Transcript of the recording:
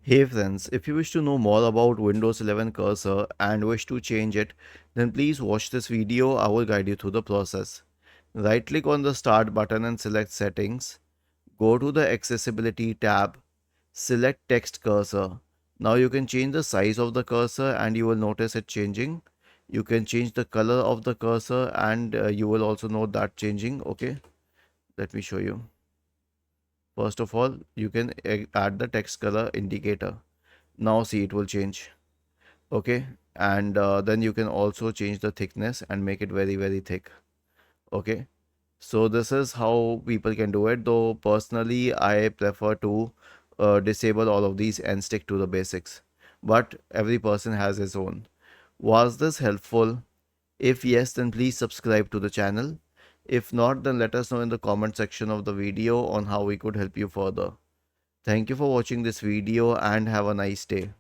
Hey friends, if you wish to know more about Windows 11 cursor and wish to change it, then please watch this video. I will guide you through the process. Right click on the start button and select settings. Go to the accessibility tab. Select text cursor. Now you can change the size of the cursor and you will notice it changing. You can change the color of the cursor and you will also note that changing. Okay, let me show you. First of all, you can add the text color indicator. Now see it will change. Okay, and then you can also change the thickness and make it very thick. Okay, so this is how people can do it, though personally I prefer to disable all of these and stick to the basics, but every person has his own. Was this helpful? If yes, then please subscribe to the channel. If not, then let us know in the comment section of the video on how we could help you further. Thank you for watching this video and have a nice day.